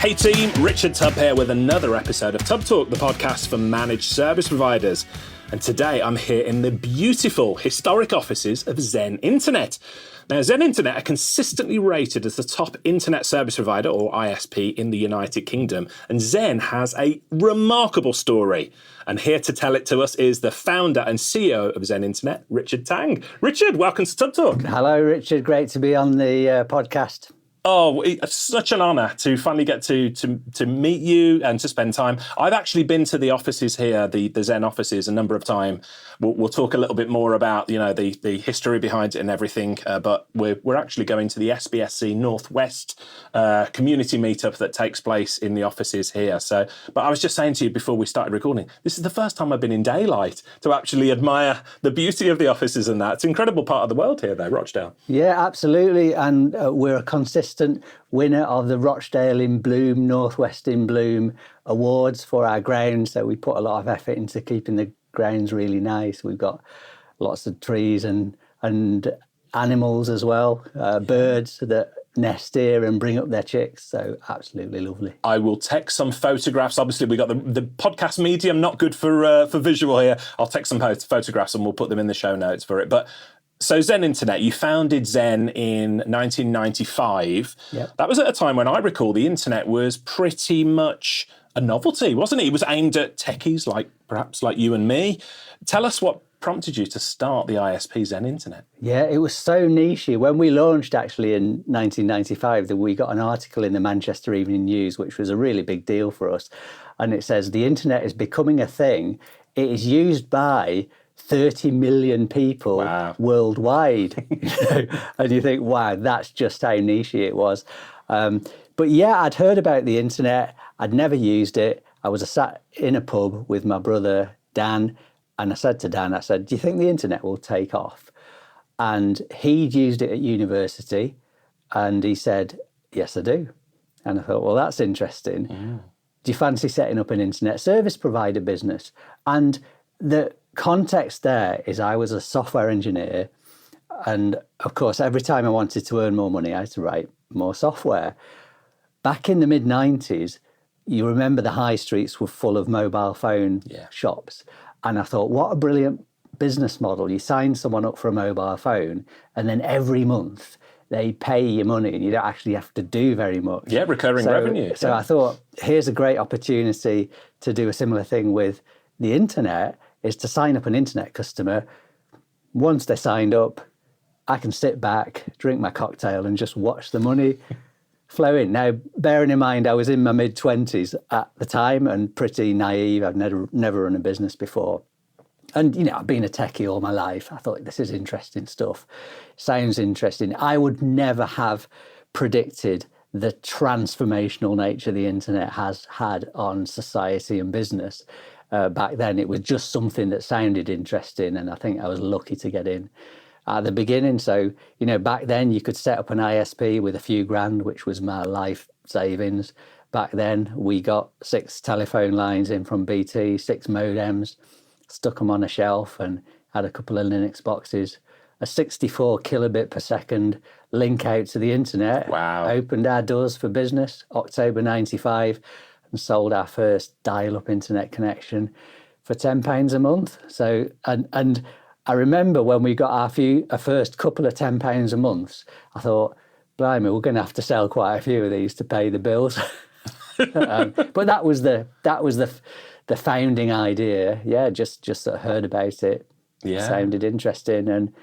Hey team, Richard Tubb here with another episode of Tubb Talk, the podcast for managed service providers. And today I'm here in the beautiful historic offices of Zen Internet. Now, Zen Internet are consistently rated as the top internet service provider, or ISP, in the United Kingdom. And Zen has a remarkable story. And here to tell it to us is the founder and CEO of Zen Internet, Richard Tang. Richard, welcome to Tubb Talk. Hello, Richard. Great to be on the podcast. Oh, it's such an honour to finally get to meet you and to spend time. I've actually been to the offices here, the Zen offices, a number of times. We'll talk a little bit more about, the history behind it and everything. But we're actually going to the SBSC Northwest community meetup that takes place in the offices here. So, but I was just saying to you before we started recording, this is the first time I've been in daylight to actually admire the beauty of the offices and that. It's an incredible part of the world here, though, Rochdale. Yeah, absolutely. And we're a consistent winner of the Rochdale in Bloom, Northwest in Bloom awards for our grounds. So we put a lot of effort into keeping the grounds really nice. We've got lots of trees and animals as well, birds that nest here and bring up their chicks. So absolutely lovely. I will take some photographs. Obviously, we got the podcast medium, not good for visual here. I'll take some photographs and we'll put them in the show notes for it. But so Zen Internet, you founded Zen in 1995. Yep. That was at a time when I recall the internet was pretty much a novelty, wasn't it? It was aimed at techies perhaps like you and me. Tell us what prompted you to start the ISP Zen Internet. Yeah, it was so nichey. When we launched actually in 1995, we got an article in the Manchester Evening News, which was a really big deal for us. And it says, the internet is becoming a thing. It is used by 30 million people worldwide. And you think, wow, that's just how nichey it was. But yeah, I'd heard about the internet. I'd never used it. I was sat in a pub with my brother, Dan, and I said to Dan, do you think the internet will take off? And he'd used it at university, and he said, yes, I do. And I thought, well, that's interesting. Mm. Do you fancy setting up an internet service provider business? And the context there is I was a software engineer, and of course, every time I wanted to earn more money, I had to write more software. Back in the mid-90s, you remember the high streets were full of mobile phone shops. And I thought, what a brilliant business model. You sign someone up for a mobile phone, and then every month they pay you money and you don't actually have to do very much. Yeah, recurring revenue. So I thought, here's a great opportunity to do a similar thing with the internet, is to sign up an internet customer. Once they're signed up, I can sit back, drink my cocktail and just watch the money flow in. Now, bearing in mind, I was in my mid-20s at the time and pretty naive. I've never run a business before. And, I've been a techie all my life. I thought, this is interesting stuff. Sounds interesting. I would never have predicted the transformational nature the internet has had on society and business. Back then, it was just something that sounded interesting. And I think I was lucky to get in at the beginning. So, back then you could set up an ISP with a few grand, which was my life savings. Back then we got 6 telephone lines in from BT, 6 modems, stuck them on a shelf and had a couple of Linux boxes, a 64 kilobit per second link out to the internet. Wow. Opened our doors for business, October 95, and sold our first dial-up internet connection for £10 a month. So, and I remember when we got our first couple of £10 a month, I thought, blimey, we're going to have to sell quite a few of these to pay the bills. But that was the founding idea. Yeah, just sort of heard about it. Yeah. Sounded interesting. And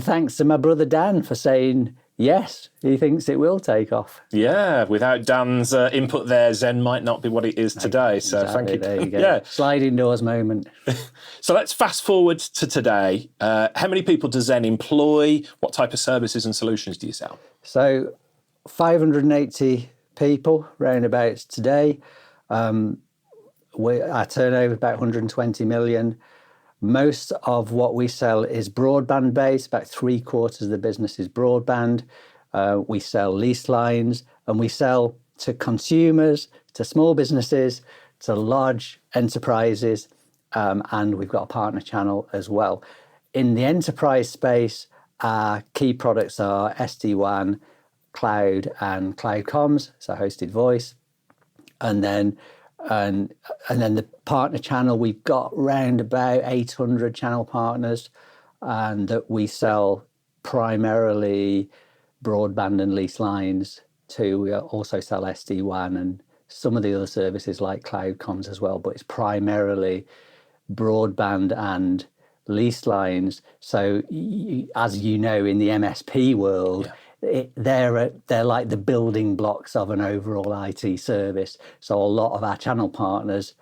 thanks to my brother Dan for saying, yes, he thinks it will take off. Yeah, without Dan's input there, Zen might not be what it is today. So exactly, thank you. There you go. Yeah. Sliding doors moment. So let's fast forward to today. How many people does Zen employ? What type of services and solutions do you sell? So 580 people roundabouts today. Our turnover about 120 million. Most of what we sell is broadband based. About 3/4 of the business is broadband. We sell lease lines, and we sell to consumers, to small businesses, to large enterprises, and we've got a partner channel as well. In the enterprise space, our key products are SD-WAN, cloud, and cloud comms, so hosted voice. and then the partner channel, we've got round about 800 channel partners, and that we sell primarily broadband and lease lines to. We also sell SD-WAN and some of the other services like cloud comms as well, but it's primarily broadband and lease lines. So as you know, in the MSP world, they're like the building blocks of an overall IT service. So a lot of our channel partners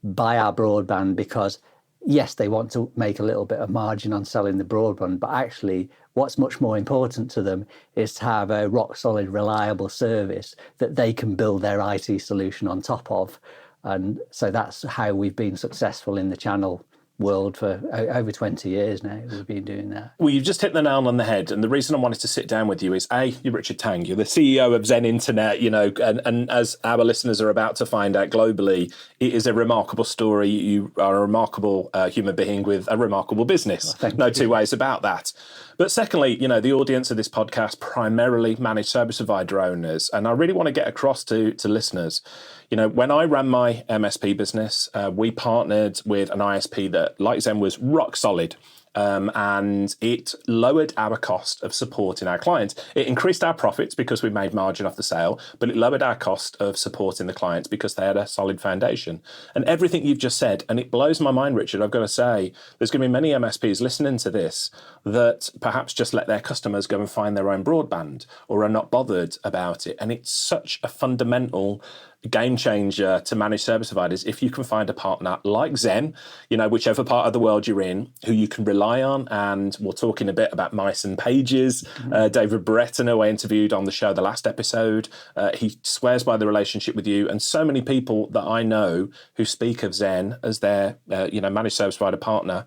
buy our broadband because, yes, they want to make a little bit of margin on selling the broadband, but actually what's much more important to them is to have a rock solid, reliable service that they can build their IT solution on top of. And so that's how we've been successful in the channel world for over 20 years now. We've been doing that. Well, you've just hit the nail on the head. And the reason I wanted to sit down with you is, you're Richard Tang, you're the CEO of Zen Internet, and as our listeners are about to find out globally, it is a remarkable story. You are a remarkable human being with a remarkable business. No two ways about that. But secondly, the audience of this podcast primarily managed service provider owners. And I really want to get across to listeners, when I ran my MSP business, we partnered with an ISP that, like Zen, was rock solid. And it lowered our cost of supporting our clients. It increased our profits because we made margin off the sale, but it lowered our cost of supporting the clients because they had a solid foundation. And everything you've just said, and it blows my mind, Richard, I've got to say, there's going to be many MSPs listening to this that perhaps just let their customers go and find their own broadband or are not bothered about it. And it's such a fundamental game changer to managed service providers if you can find a partner like Zen, whichever part of the world you're in, who you can rely on. And we're talking a bit about Myson pages. David Brereton, who I interviewed on the show the last episode, he swears by the relationship with you. And so many people that I know who speak of Zen as their managed service provider partner,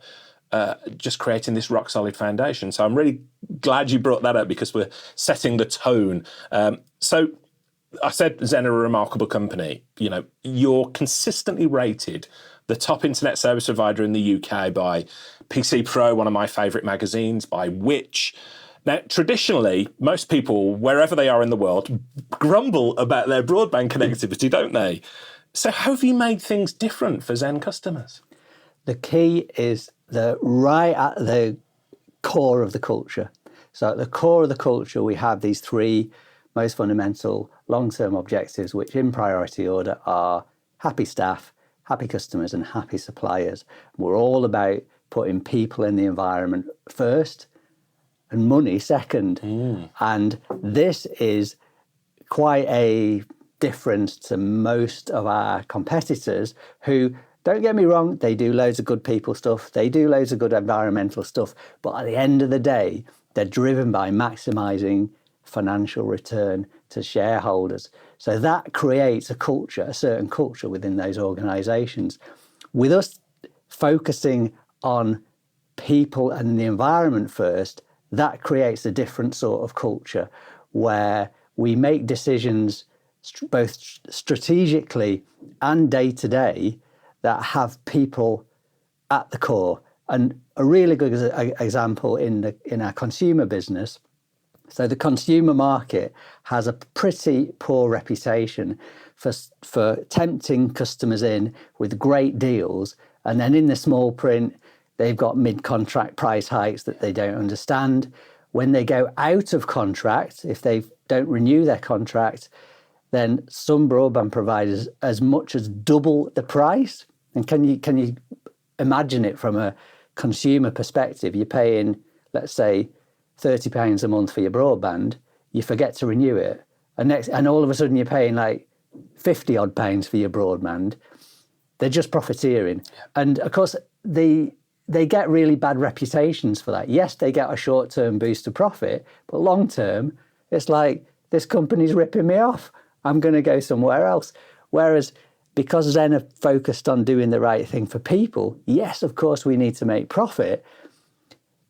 just creating this rock solid foundation. So I'm really glad you brought that up because we're setting the tone. So I said Zen are a remarkable company. You're consistently rated the top internet service provider in the UK by PC Pro, one of my favourite magazines, by Which. Now, traditionally, most people, wherever they are in the world, grumble about their broadband connectivity, don't they? So how have you made things different for Zen customers? The key is right at the core of the culture. So at the core of the culture, we have these three most fundamental long-term objectives, which in priority order are happy staff, happy customers, and happy suppliers. We're all about putting people in the environment first and money second. And this is quite a difference to most of our competitors who, don't get me wrong, they do loads of good people stuff, they do loads of good environmental stuff, but at the end of the day, they're driven by maximising financial return to shareholders. So that creates a culture, a certain culture within those organisations. With us focusing on people and the environment first, that creates a different sort of culture where we make decisions both strategically and day to day that have people at the core. And a really good example in our consumer business. So the consumer market has a pretty poor reputation for tempting customers in with great deals, and then in the small print, they've got mid-contract price hikes that they don't understand. When they go out of contract, if they don't renew their contract, then some broadband providers as much as double the price. And can you imagine it from a consumer perspective? You're paying, let's say, £30 a month for your broadband, you forget to renew it, and all of a sudden you're paying like 50 odd pounds for your broadband. They're just profiteering. And of course, they get really bad reputations for that. Yes, they get a short-term boost of profit, but long-term, it's like, this company's ripping me off. I'm going to go somewhere else. Whereas because Zen are focused on doing the right thing for people, yes, of course, we need to make profit,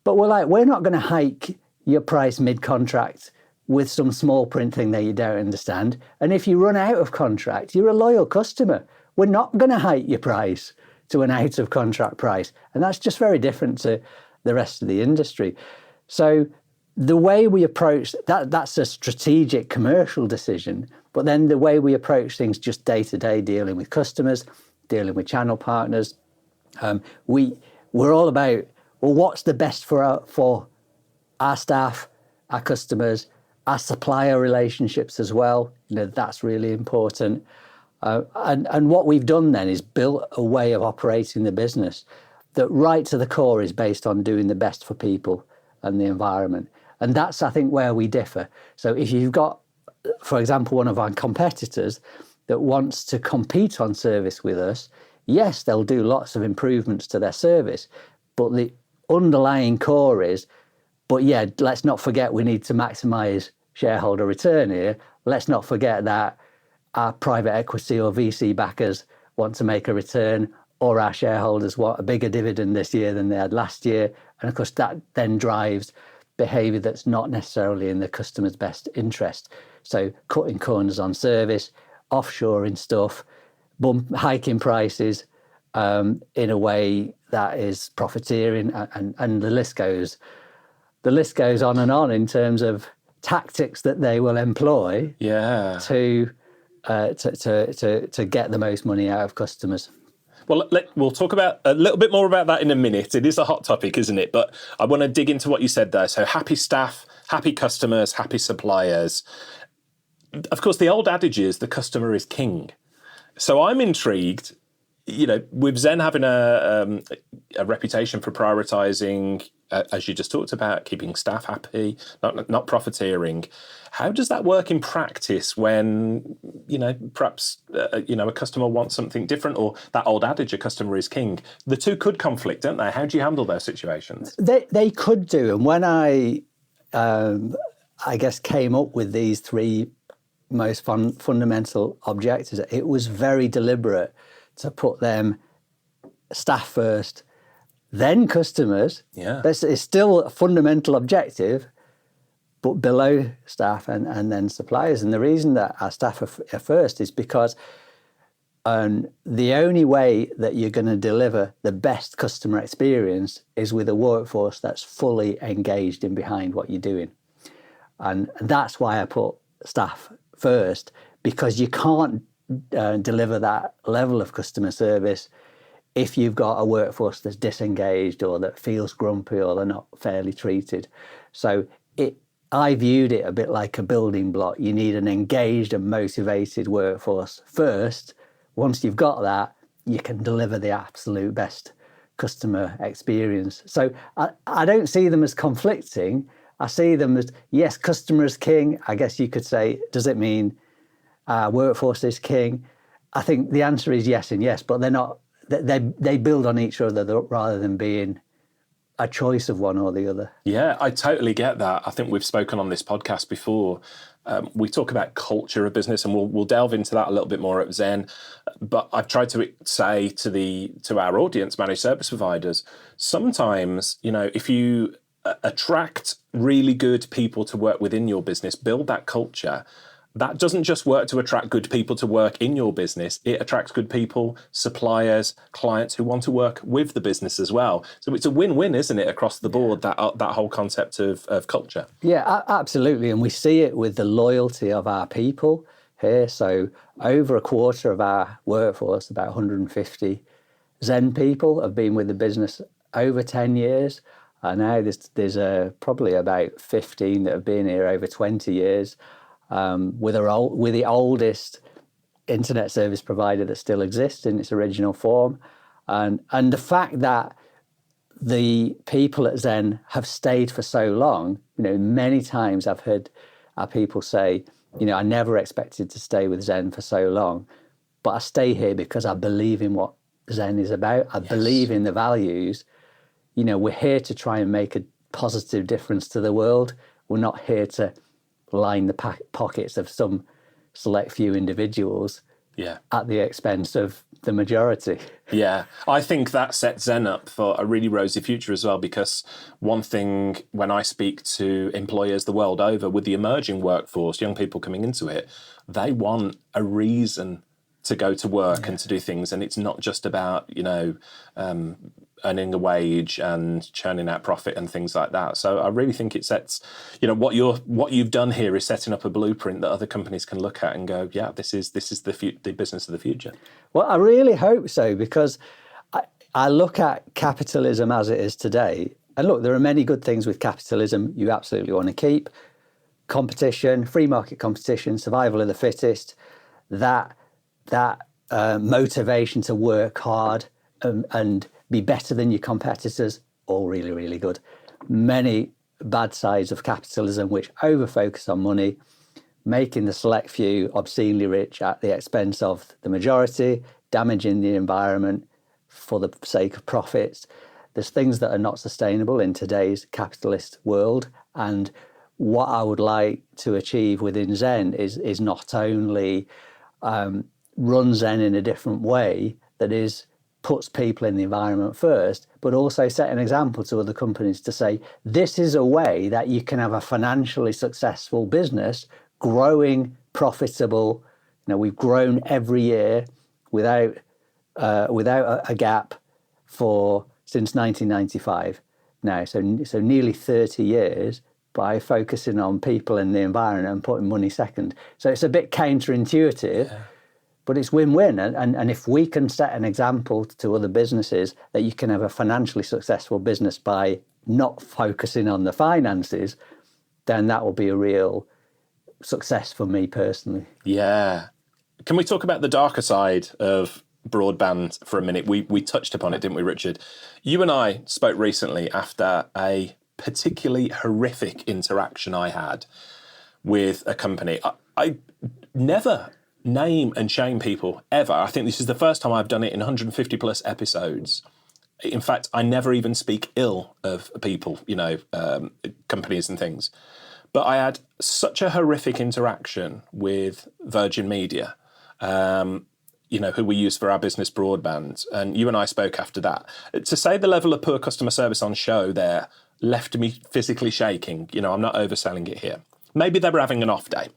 but we're not going to hike your price mid-contract with some small print thing that you don't understand. And if you run out of contract, you're a loyal customer. We're not going to hike your price to an out-of-contract price. And that's just very different to the rest of the industry. So the way we approach that's a strategic commercial decision. But then the way we approach things just day to day, dealing with customers, dealing with channel partners, we're all about, well, what's the best for our staff, our customers, our supplier relationships as well. That's really important. And what we've done then is built a way of operating the business that right to the core is based on doing the best for people and the environment. And that's, I think, where we differ. So if you've got, for example, one of our competitors that wants to compete on service with us, yes, they'll do lots of improvements to their service, but the underlying core is, but yeah, let's not forget we need to maximize shareholder return here. Let's not forget that our private equity or VC backers want to make a return, or our shareholders want a bigger dividend this year than they had last year. And of course, that then drives behavior that's not necessarily in the customer's best interest. So cutting corners on service, offshoring stuff, hiking prices in a way that is profiteering, and the list goes on and on in terms of tactics that they will employ to get the most money out of customers. Well, we'll talk about a little bit more about that in a minute. It is a hot topic, isn't it? But I want to dig into what you said there. So happy staff, happy customers, happy suppliers. Of course, the old adage is the customer is king. So I'm intrigued, with Zen having a reputation for prioritizing, as you just talked about, keeping staff happy, not profiteering. How does that work in practice when, perhaps, a customer wants something different, or that old adage, a customer is king? The two could conflict, don't they? How do you handle those situations? They could do. And when I guess, came up with these three most fundamental objectives, it was very deliberate to put them staff first, then customers. Yeah. It's still a fundamental objective, but below staff and then suppliers. And the reason that our staff are first is because the only way that you're going to deliver the best customer experience is with a workforce that's fully engaged in behind what you're doing. And that's why I put staff first, because you can't deliver that level of customer service if you've got a workforce that's disengaged, or that feels grumpy, or they're not fairly treated. So I viewed it a bit like a building block. You need an engaged and motivated workforce first. Once you've got that, you can deliver the absolute best customer experience. So I don't see them as conflicting. I see them as, yes, customer is king. I guess you could say, does it mean workforce is king? I think the answer is yes and yes, but they're not. They build on each other rather than being a choice of one or the other. Yeah, I totally get that. I think we've spoken on this podcast before. We talk about culture of business, and we'll delve into that a little bit more at Zen. But I've tried to say to our audience, managed service providers, sometimes, if you attract really good people to work within your business, build that culture. That doesn't just work to attract good people to work in your business. It attracts good people, suppliers, clients who want to work with the business as well. So it's a win-win, isn't it, across the board, that whole concept of culture? Yeah, absolutely. And we see it with the loyalty of our people here. So over a quarter of our workforce, about 150 Zen people, have been with the business over 10 years. Now there's probably about 15 that have been here over 20 years. We're the oldest internet service provider that still exists in its original form. And the fact that the people at Zen have stayed for so long, many times I've heard our people say, I never expected to stay with Zen for so long, but I stay here because I believe in what Zen is about. I believe in the values. We're here to try and make a positive difference to the world. We're not here to line the pockets of some select few individuals at the expense of the majority. Yeah, I think that sets Zen up for a really rosy future as well, because one thing when I speak to employers the world over with the emerging workforce, young people coming into it, they want a reason to go to work and to do things, and it's not just about earning a wage and churning out profit and things like that. So I really think it sets, what you've done here is setting up a blueprint that other companies can look at and go, yeah, this is the business of the future. Well, I really hope so, because I look at capitalism as it is today, and look, there are many good things with capitalism you absolutely want to keep. Competition, free market competition, survival of the fittest, that motivation to work hard and be better than your competitors, all really, really good. Many bad sides of capitalism which over-focus on money, making the select few obscenely rich at the expense of the majority, damaging the environment for the sake of profits. There's things that are not sustainable in today's capitalist world, and what I would like to achieve within Zen is not only run Zen in a different way that puts people in the environment first, but also set an example to other companies to say, this is a way that you can have a financially successful business, growing, profitable. We've grown every year without a gap since 1995 now, so nearly 30 years, by focusing on people and the environment and putting money second. So it's a bit counterintuitive, but it's win-win. And if we can set an example to other businesses that you can have a financially successful business by not focusing on the finances, then that will be a real success for me personally. Yeah. Can we talk about the darker side of broadband for a minute? We touched upon it, didn't we, Richard? You and I spoke recently after a particularly horrific interaction I had with a company. I never name and shame people ever. I think this is the first time I've done it in 150 plus episodes. In fact, I never even speak ill of people, companies and things. But I had such a horrific interaction with Virgin Media, who we use for our business broadband. And you and I spoke after that. To say the level of poor customer service on show there left me physically shaking. I'm not overselling it here. Maybe they were having an off day.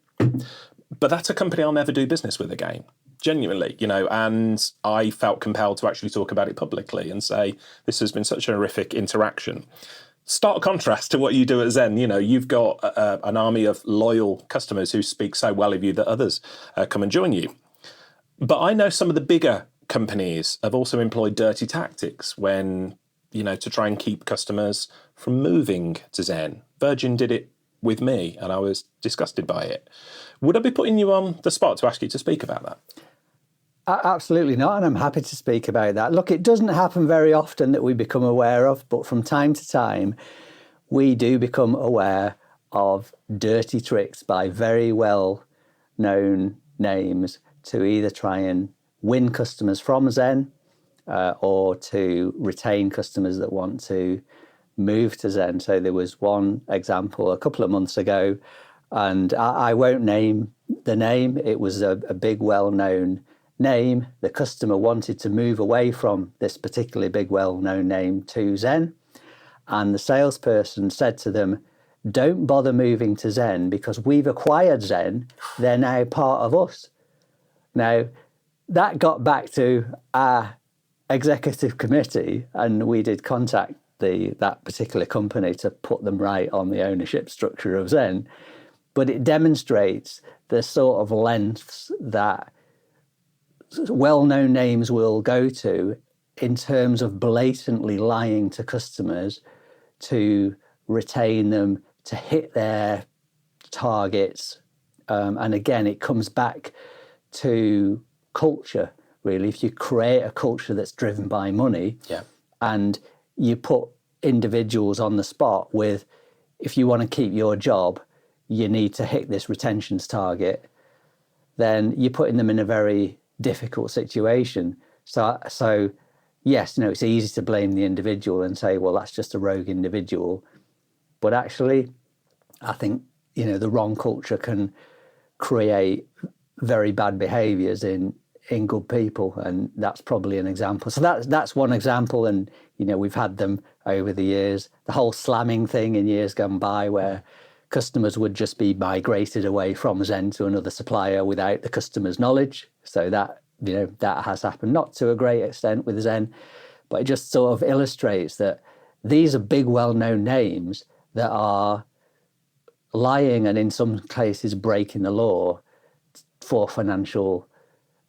But that's a company I'll never do business with again, genuinely, and I felt compelled to actually talk about it publicly and say, this has been such a horrific interaction. Stark contrast to what you do at Zen. You've got an army of loyal customers who speak so well of you that others come and join you. But I know some of the bigger companies have also employed dirty tactics when, to try and keep customers from moving to Zen. Virgin did it with me, and I was disgusted by it. Would I be putting you on the spot to ask you to speak about that? Absolutely not, and I'm happy to speak about that. Look, it doesn't happen very often that we become aware of, but from time to time, we do become aware of dirty tricks by very well-known names to either try and win customers from Zen or to retain customers that want to move to Zen. So there was one example a couple of months ago, and I won't name the name. It was a big, well-known name. The customer wanted to move away from this particularly big, well-known name to Zen. And the salesperson said to them, don't bother moving to Zen because we've acquired Zen. They're now part of us. Now, that got back to our executive committee, and we did contact that particular company to put them right on the ownership structure of Zen. But it demonstrates the sort of lengths that well-known names will go to in terms of blatantly lying to customers to retain them, to hit their targets. And again, it comes back to culture, really. If you create a culture that's driven by money, and you put individuals on the spot with, if you want to keep your job, you need to hit this retentions target, then you're putting them in a very difficult situation. So yes, it's easy to blame the individual and say, well, that's just a rogue individual. But actually, I think, the wrong culture can create very bad behaviours in good people, and that's probably an example. So that's one example, and we've had them over the years. The whole slamming thing in years gone by, where customers would just be migrated away from Zen to another supplier without the customer's knowledge. So that that has happened, not to a great extent with Zen, but it just sort of illustrates that these are big, well-known names that are lying and in some cases breaking the law for financial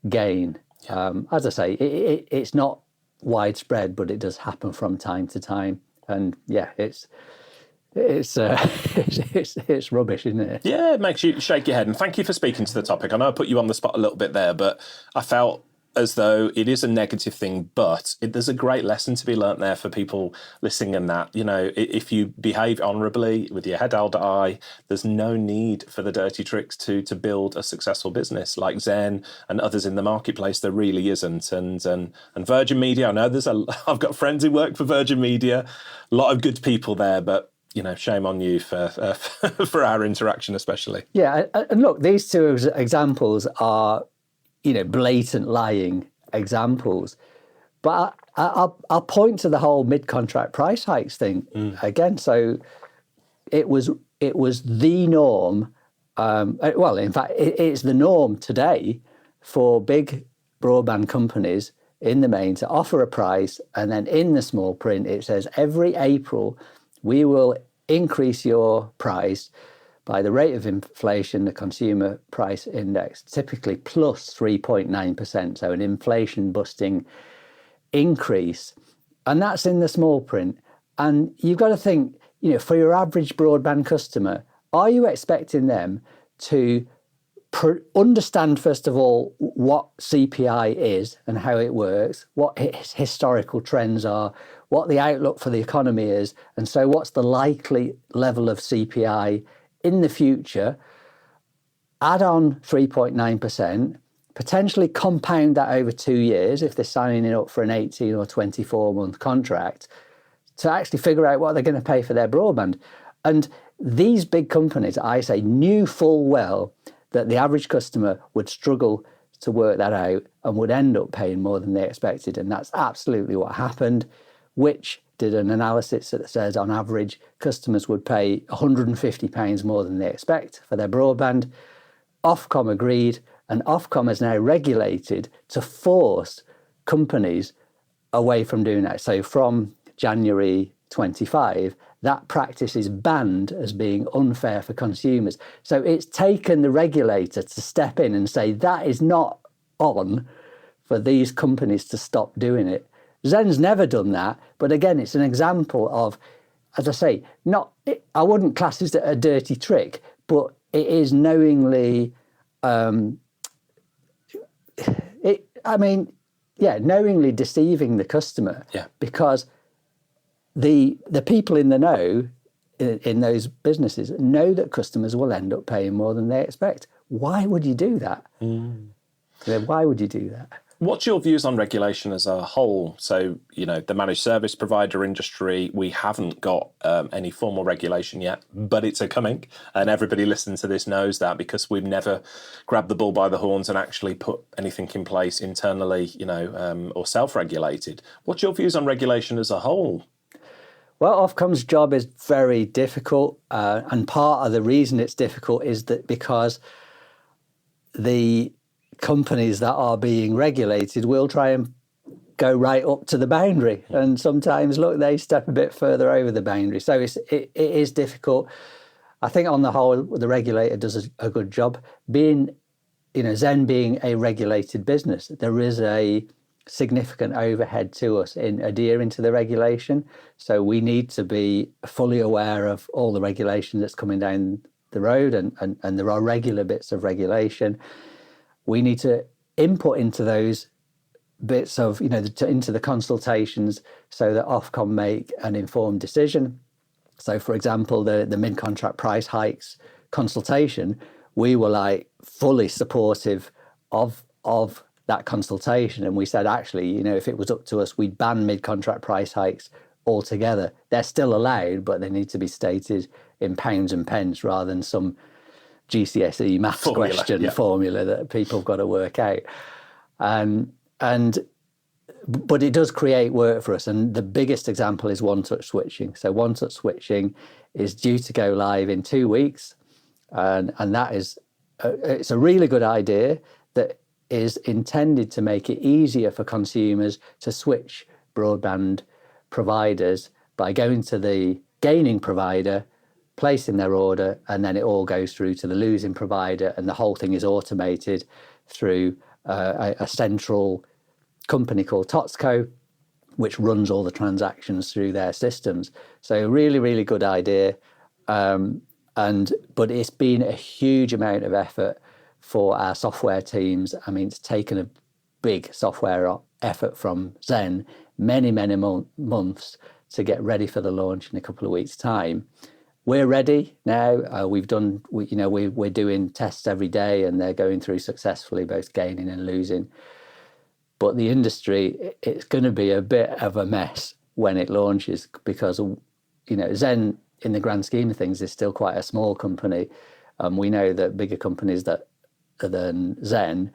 gain. As I say, it's not widespread, but it does happen from time to time. And yeah, it's rubbish, isn't it? Yeah, it makes you shake your head. And thank you for speaking to the topic. I know I put you on the spot a little bit there, but I felt as though it is a negative thing, but there's a great lesson to be learnt there for people listening in that, if you behave honourably with your head held high, there's no need for the dirty tricks to build a successful business like Zen and others in the marketplace. There really isn't. And Virgin Media, I know I've got friends who work for Virgin Media, a lot of good people there, but shame on you for for our interaction, especially. Yeah, and look, these two examples are, blatant lying examples. But I'll point to the whole mid-contract price hikes thing again. So it was the norm. Well, in fact, it's the norm today for big broadband companies in the main to offer a price, and then in the small print it says every April we will increase your price by the rate of inflation, the consumer price index, typically plus 3.9%, so an inflation-busting increase. And that's in the small print. And you've got to think, for your average broadband customer, are you expecting them to understand, first of all, what CPI is and how it works, what its historical trends are, what the outlook for the economy is, and so what's the likely level of CPI in the future, add on 3.9%, potentially compound that over 2 years if they're signing up for an 18 or 24-month contract, to actually figure out what they're going to pay for their broadband. And these big companies, I say, knew full well that the average customer would struggle to work that out and would end up paying more than they expected. And that's absolutely what happened, which did an analysis that says on average customers would pay £150 more than they expect for their broadband. Ofcom agreed, and Ofcom is now regulated to force companies away from doing that. So from January 25, that practice is banned as being unfair for consumers. So it's taken the regulator to step in and say that is not on for these companies to stop doing it. Zen's never done that, but again, it's an example of, as I say, I wouldn't class it as a dirty trick, but it is knowingly, knowingly deceiving the customer. Yeah. Because the people in the know in those businesses know that customers will end up paying more than they expect. Why would you do that? Why would you do that? What's your views on regulation as a whole? So, the managed service provider industry, we haven't got any formal regulation yet, but it's coming. And everybody listening to this knows that because we've never grabbed the bull by the horns and actually put anything in place internally, or self-regulated. What's your views on regulation as a whole? Well, Ofcom's job is very difficult. And part of the reason it's difficult is that because the companies that are being regulated will try and go right up to the boundary, and sometimes they step a bit further over the boundary. So it is difficult. I think on the whole the regulator does a good job. Being Zen being a regulated business, there is a significant overhead to us in adhering to the regulation, so we need to be fully aware of all the regulation that's coming down the road, and there are regular bits of regulation. We need to input into those bits of, into the consultations so that Ofcom make an informed decision. So, for example, the mid-contract price hikes consultation, we were fully supportive of that consultation. And we said, actually, if it was up to us, we'd ban mid-contract price hikes altogether. They're still allowed, but they need to be stated in pounds and pence rather than some GCSE maths formula that people have got to work out. But it does create work for us. And the biggest example is one-touch switching. So one-touch switching is due to go live in 2 weeks. And that is, it's a really good idea that is intended to make it easier for consumers to switch broadband providers by going to the gaining provider, placing their order, and then it all goes through to the losing provider, and the whole thing is automated through a central company called Totsco, which runs all the transactions through their systems. So really, really good idea. But it's been a huge amount of effort for our software teams. I mean, it's taken a big software effort from Zen, many months to get ready for the launch in a couple of weeks' time. We're ready now. We're doing tests every day, and they're going through successfully, both gaining and losing. But the industry, it's going to be a bit of a mess when it launches, because Zen, in the grand scheme of things, is still quite a small company. We know that bigger companies than Zen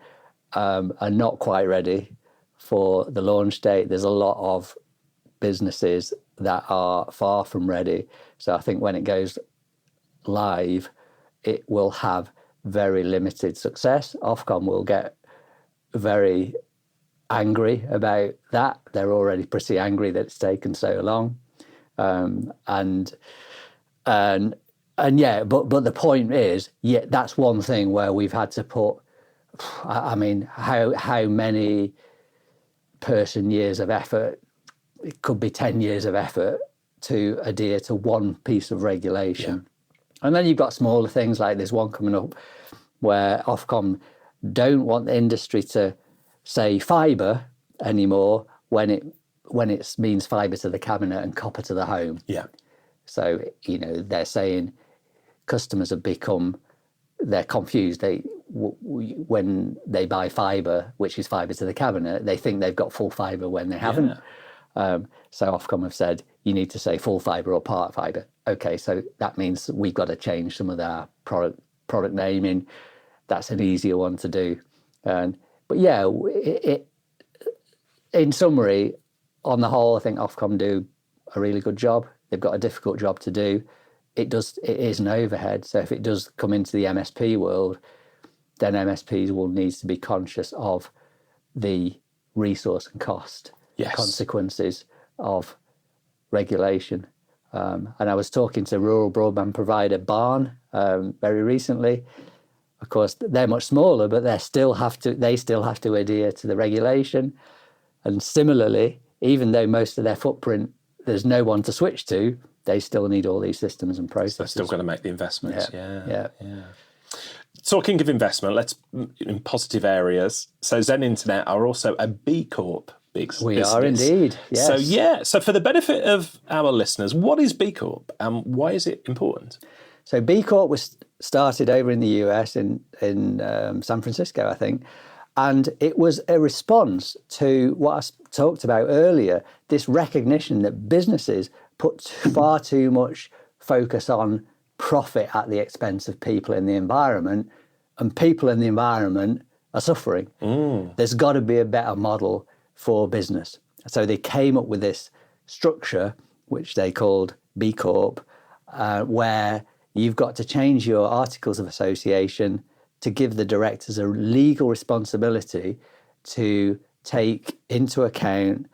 are not quite ready for the launch date. There's a lot of businesses that are far from ready. So I think when it goes live, it will have very limited success. Ofcom will get very angry about that. They're already pretty angry that it's taken so long. But the point is, that's one thing where we've had to put, I mean, how many person years of effort? It could be 10 years of effort to adhere to one piece of regulation. Yeah. And then you've got smaller things, like there's one coming up where Ofcom don't want the industry to say fibre anymore when it means fibre to the cabinet and copper to the home. Yeah. So, they're saying customers have they're confused. When they buy fibre, which is fibre to the cabinet, they think they've got full fibre when they haven't. Yeah. So Ofcom have said, you need to say full fibre or part fibre. Okay, so that means we've got to change some of our product naming. That's an easier one to do. But yeah, in summary, on the whole, I think Ofcom do a really good job. They've got a difficult job to do. It is an overhead. So if it does come into the MSP world, then MSPs will need to be conscious of the resource and cost consequences of regulation. And I was talking to rural broadband provider Barn very recently. Of course, they're much smaller, but they still have to adhere to the regulation. And similarly, even though most of their footprint, there's no one to switch to, they still need all these systems and processes. They're still going to make the investments. Yeah. Talking of investment, let's in positive areas. So Zen Internet are also a B-corp business. We are indeed. Yes. So for the benefit of our listeners, what is B-corp and why is it important? So B-corp was started over in the US in San Francisco, I think. And it was a response to what I talked about earlier, this recognition that businesses put far too much focus on profit at the expense of people in the environment, and people in the environment are suffering. There's got to be a better model for business. So they came up with this structure, which they called B-corp, where you've got to change your articles of association to give the directors a legal responsibility to take into account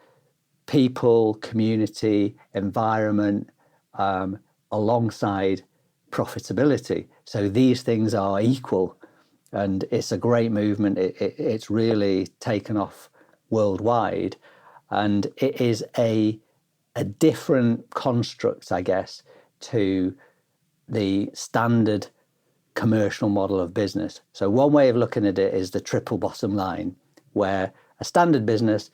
people, community, environment, alongside profitability. So these things are equal, and it's a great movement. It's really taken off worldwide, and it is a different construct, I guess, to the standard commercial model of business. So one way of looking at it is the triple bottom line, where a standard business,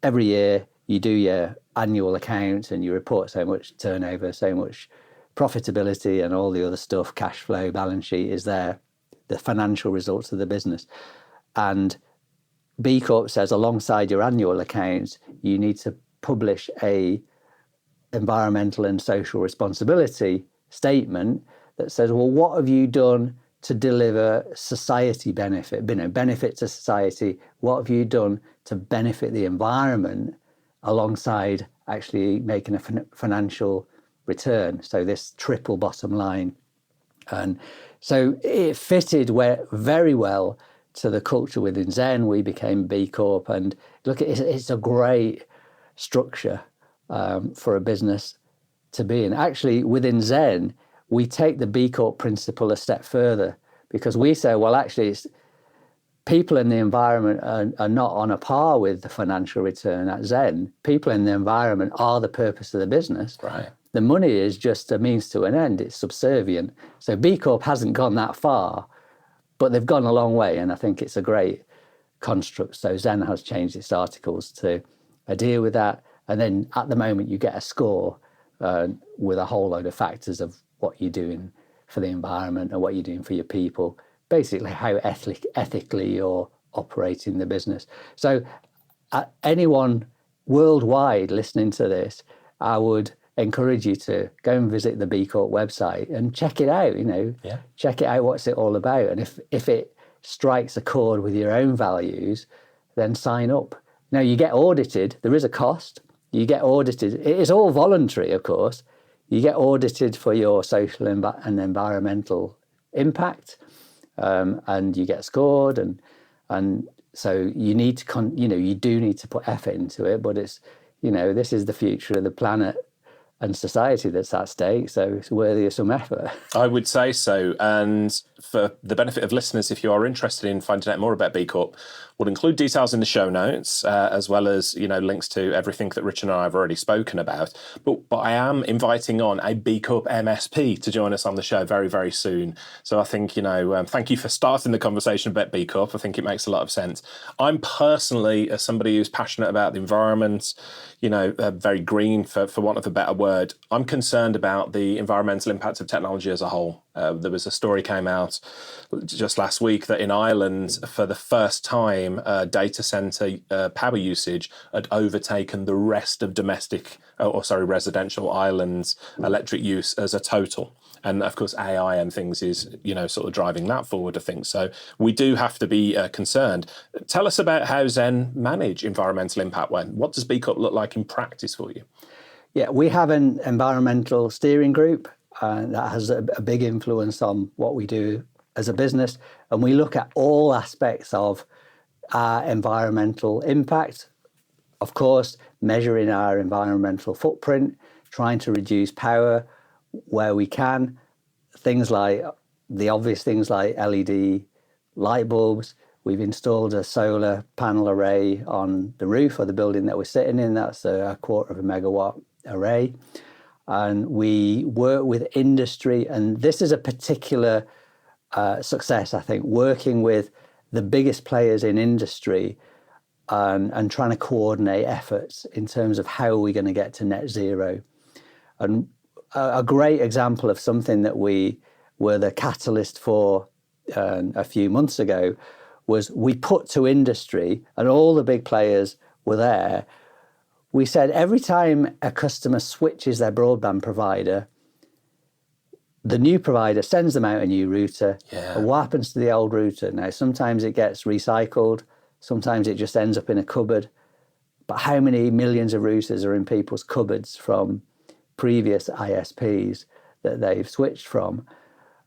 every year you do your annual accounts and you report so much turnover, so much profitability and all the other stuff, cash flow, balance sheet is there, the financial results of the business. And B Corp says alongside your annual accounts, you need to publish a environmental and social responsibility statement that says, well, what have you done to deliver society benefit, benefit to society? What have you done to benefit the environment alongside actually making a financial return? So this triple bottom line. And so it fitted very well to the culture within Zen. We became B-corp, and look, it's a great structure for a business to be in. Actually, within Zen, we take the B-corp principle a step further, because we say, well, actually, it's people in the environment are not on a par with the financial return at Zen. People in the environment are the purpose of the business. Right. The money is just a means to an end. It's subservient. So B-corp hasn't gone that far, but they've gone a long way, and I think it's a great construct. So Zen has changed its articles to deal with that. And then at the moment, you get a score with a whole load of factors of what you're doing for the environment and what you're doing for your people, basically how ethically you're operating the business. So anyone worldwide listening to this, I would encourage you to go and visit the B-corp website and check it out, check it out, what's it all about. And if it strikes a chord with your own values, then sign up. Now, you get audited. There is a cost. You get audited. It is all voluntary, of course. You get audited for your social and environmental impact, and you get scored. And so you need to, you do need to put effort into it. But it's, this is the future of the planet and society that's at stake, so it's worthy of some effort. I would say so. And for the benefit of listeners, if you are interested in finding out more about B-corp, we'll include details in the show notes, as well as links to everything that Richard and I have already spoken about. But I am inviting on a B-corp MSP to join us on the show very, very soon. So I think thank you for starting the conversation about B-corp. I think it makes a lot of sense. I'm personally, as somebody who's passionate about the environment, very green for want of a better word, I'm concerned about the environmental impact of technology as a whole. There was a story came out just last week that in Ireland, for the first time, data center power usage had overtaken the rest of residential Ireland's electric use as a total. And of course, AI and things is, sort of driving that forward, I think. So we do have to be concerned. Tell us about how Zen manage environmental impact. What does B-corp look like in practice for you? Yeah, we have an environmental steering group that has a big influence on what we do as a business. And we look at all aspects of our environmental impact. Of course, measuring our environmental footprint, trying to reduce power where we can. Things like the obvious things like LED light bulbs. We've installed a solar panel array on the roof of the building that we're sitting in. That's a 1/4 megawatt array. And we work with industry, and this is a particular success, I think, working with the biggest players in industry and trying to coordinate efforts in terms of how are we going to get to net zero. And a great example of something that we were the catalyst for a few months ago was we put to industry, and all the big players were there. We said every time a customer switches their broadband provider, the new provider sends them out a new router. Yeah. And what happens to the old router? Now, sometimes it gets recycled. Sometimes it just ends up in a cupboard. But how many millions of routers are in people's cupboards from previous ISPs that they've switched from?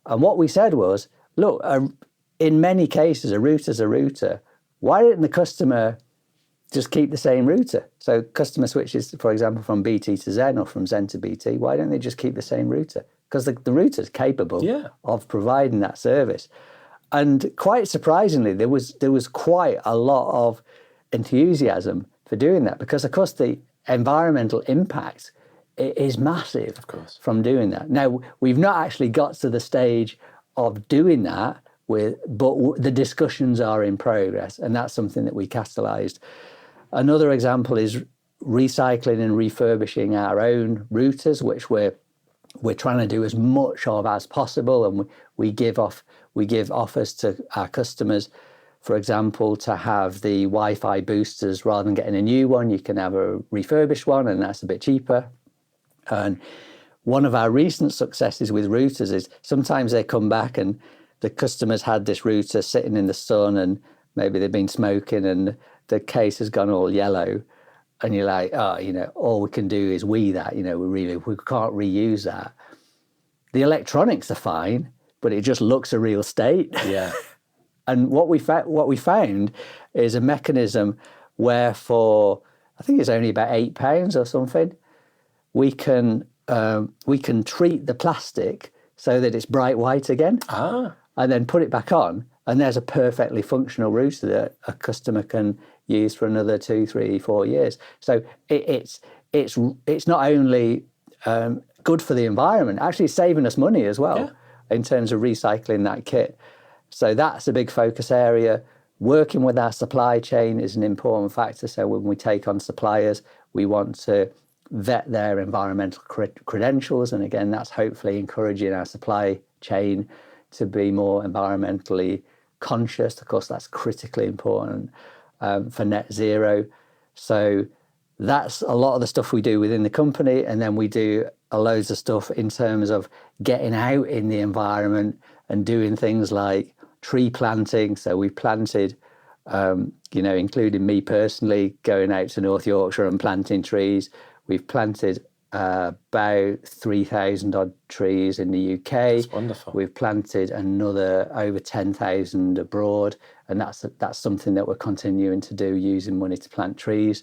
And what we said was, look, in many cases, a router's a router. Why didn't the customer just keep the same router? So customer switches, for example, from BT to Zen or from Zen to BT. Why don't they just keep the same router? Because the router's capable of providing that service. And quite surprisingly, there was quite a lot of enthusiasm for doing that, because of course the environmental impact is massive, of course, from doing that. Now, we've not actually got to the stage of doing that but the discussions are in progress, and that's something that we catalysed. Another example is recycling and refurbishing our own routers, which we're trying to do as much of as possible, and we give offers to our customers, for example, to have the Wi-Fi boosters. Rather than getting a new one, you can have a refurbished one, and that's a bit cheaper. And one of our recent successes with routers is sometimes they come back and the customers had this router sitting in the sun, and maybe they've been smoking and the case has gone all yellow. And you're like, all we can do is that, we can't reuse that. The electronics are fine, but it just looks a real state. Yeah. And what we found is a mechanism where for, I think it's only about £8 or something, we can treat the plastic so that it's bright white again, and then put it back on, and there's a perfectly functional router that a customer can use for another 2, 3, 4 years. So it's not only good for the environment, actually it's saving us money as well in terms of recycling that kit. So that's a big focus area. Working with our supply chain is an important factor. So when we take on suppliers, we want to vet their environmental credentials. And again, that's hopefully encouraging our supply chain to be more environmentally conscious. Of course, that's critically important for net zero. So that's a lot of the stuff we do within the company. And then we do loads of stuff in terms of getting out in the environment and doing things like tree planting. So we've planted, including me personally, going out to North Yorkshire and planting trees. We've planted about 3,000 odd trees in the UK. That's wonderful. We've planted another over 10,000 abroad, and that's something that we're continuing to do, using money to plant trees.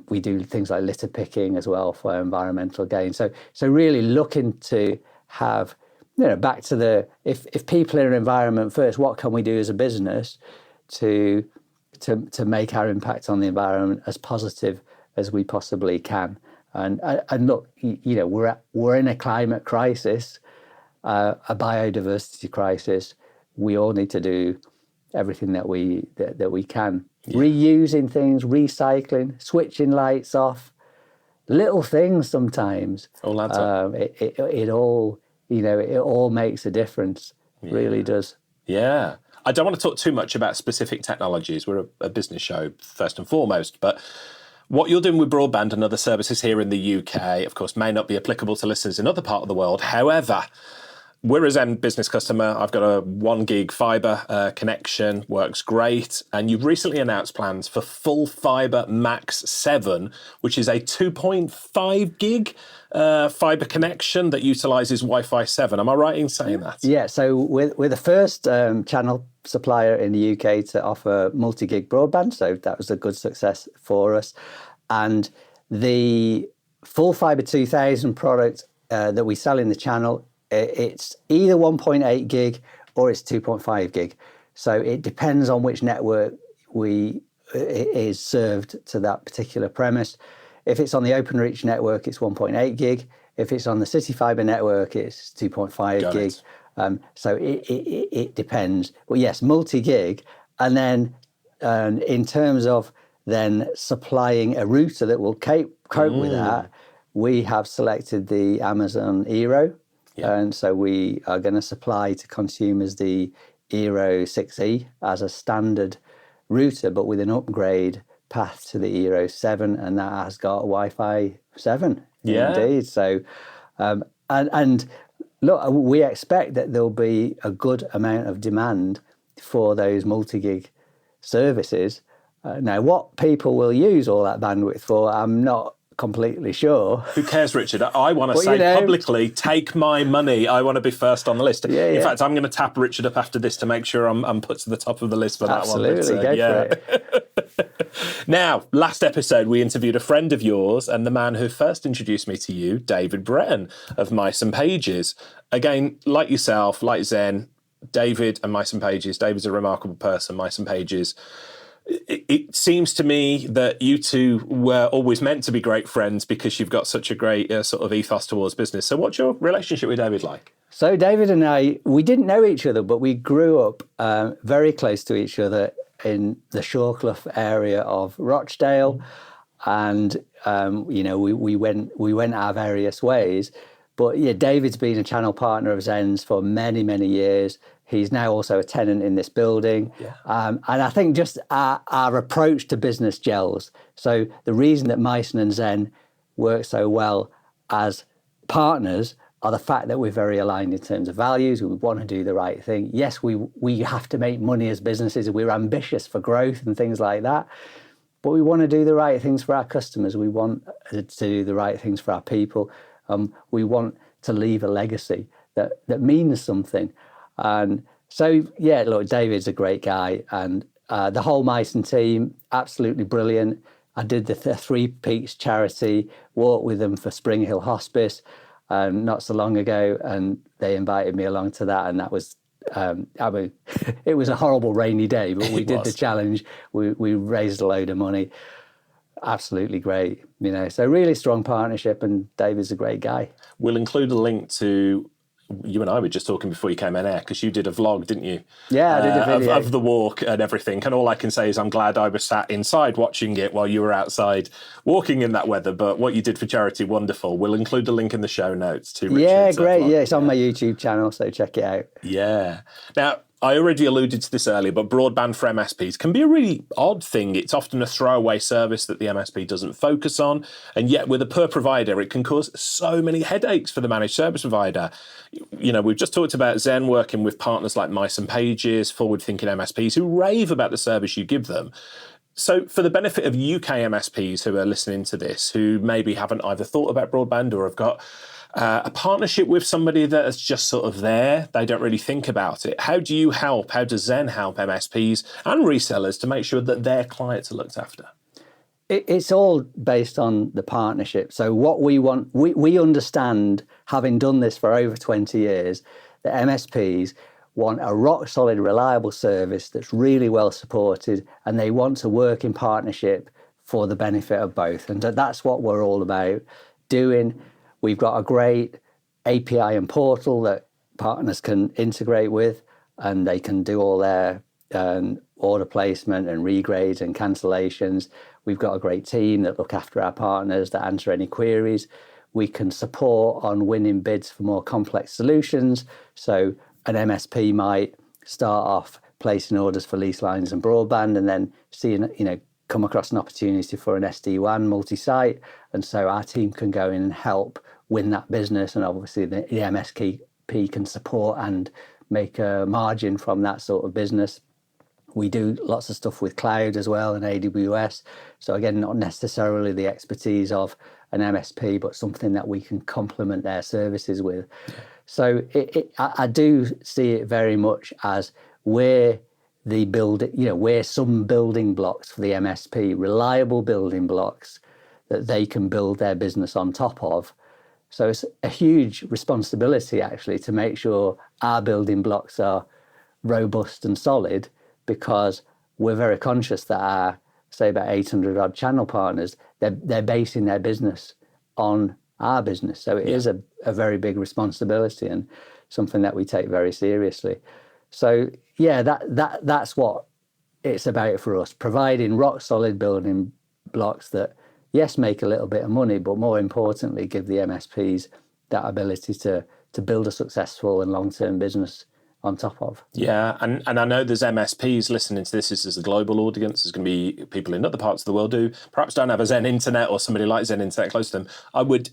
We do things like litter picking as well for environmental gain. So really looking to have, back to the, if people are in environment first, what can we do as a business to make our impact on the environment as positive as we possibly can? And look, we're in a climate crisis, a biodiversity crisis. We all need to do everything that we can. Yeah. Reusing things, recycling, switching lights off, little things sometimes. All adds up. It all makes a difference. Yeah. Really does. Yeah. I don't want to talk too much about specific technologies. We're a business show first and foremost, but what you're doing with broadband and other services here in the UK, of course, may not be applicable to listeners in other parts of the world. However, we're a Zen business customer. I've got a 1 gig fibre connection, works great. And you've recently announced plans for full fibre Max 7, which is a 2.5 gig fibre connection that utilises Wi-Fi 7. Am I right in saying that? Yeah, so we're the first channel supplier in the UK to offer multi-gig broadband. So that was a good success for us. And the full fibre 2000 product that we sell in the channel, it's either 1.8 gig or it's 2.5 gig. So it depends on which network it is served to that particular premise. If it's on the OpenReach network, it's 1.8 gig. If it's on the City Fibre network, it's 2.5 gig. So it depends. But yes, multi-gig. And then in terms of then supplying a router that will cope with that, we have selected the Amazon Eero. Yeah. And so we are going to supply to consumers the Eero 6E as a standard router, but with an upgrade path to the Eero 7, and that has got Wi-Fi 7. Yeah, indeed. So, and look, we expect that there'll be a good amount of demand for those multi-gig services. Now, what people will use all that bandwidth for, I'm not completely sure. Who cares, Richard? I want to say publicly, take my money. I want to be first on the list. In fact, I'm going to tap Richard up after this to make sure I'm put to the top of the list for that one. Absolutely, go for it. Now, last episode, we interviewed a friend of yours and the man who first introduced me to you, David Brereton of Myson Pages. Again, like yourself, like Zen, David and Myson Pages. David's a remarkable person, Myson Pages. It seems to me that you two were always meant to be great friends because you've got such a great sort of ethos towards business. So what's your relationship with David like? So David and I, we didn't know each other, but we grew up very close to each other in the Shawcliffe area of Rochdale. And, we went our various ways. But yeah, David's been a channel partner of Zen's for many, many years. He's now also a tenant in this building. Yeah. And I think just our approach to business gels. So the reason that Myson and Zen work so well as partners are the fact that we're very aligned in terms of values. We want to do the right thing. Yes, we have to make money as businesses. We're ambitious for growth and things like that. But we want to do the right things for our customers. We want to do the right things for our people. We want to leave a legacy that means something. And So yeah, look, David's a great guy, and the whole Myson team, absolutely brilliant. I did the Three Peaks charity walk with them for Spring Hill Hospice not so long ago, and they invited me along to that, and that was. I mean, it was a horrible rainy day, but we did the challenge. We raised a load of money. Absolutely great, So really strong partnership, and David's a great guy. We'll include a link to. You and I were just talking before you came in air, because you did a vlog, didn't you? Yeah, I did a video. Of the walk and everything. And all I can say is I'm glad I was sat inside watching it while you were outside walking in that weather. But what you did for charity, wonderful. We'll include a link in the show notes to Richard's Yeah, great. vlog. Yeah, it's on my YouTube channel, so check it out. Yeah. Now, I already alluded to this earlier, but broadband for MSPs can be a really odd thing. It's often a throwaway service that the MSP doesn't focus on. And yet with a per provider, it can cause so many headaches for the managed service provider. We've just talked about Zen working with partners like Myson Pages, forward-thinking MSPs who rave about the service you give them. So for the benefit of UK MSPs who are listening to this, who maybe haven't either thought about broadband or have got a partnership with somebody that is just sort of there, they don't really think about it. How does Zen help MSPs and resellers to make sure that their clients are looked after? It's all based on the partnership. So what we want, we understand, having done this for over 20 years, that MSPs want a rock solid, reliable service that's really well supported, and they want to work in partnership for the benefit of both. And that's what we're all about doing. We've got a great API and portal that partners can integrate with, and they can do all their order placement and regrades and cancellations. We've got a great team that look after our partners, that answer any queries. We can support on winning bids for more complex solutions. So an MSP might start off placing orders for lease lines and broadband, and then come across an opportunity for an SD-WAN multi-site. And so our team can go in and help win that business. And obviously the MSP can support and make a margin from that sort of business. We do lots of stuff with cloud as well and AWS. So again, not necessarily the expertise of an MSP, but something that we can complement their services with. So I do see it very much as we're some building blocks for the MSP, reliable building blocks that they can build their business on top of. So it's a huge responsibility actually to make sure our building blocks are robust and solid, because we're very conscious that our, say, about 800 odd channel partners, they're basing their business on our business. So it is a very big responsibility and something that we take very seriously. So yeah, that's what it's about for us, providing rock solid building blocks that, yes, make a little bit of money, but more importantly, give the MSPs that ability to build a successful and long-term business on top of. Yeah, and I know there's MSPs listening to this. This is a global audience. There's going to be people in other parts of the world who perhaps don't have a Zen Internet or somebody like Zen Internet close to them. I would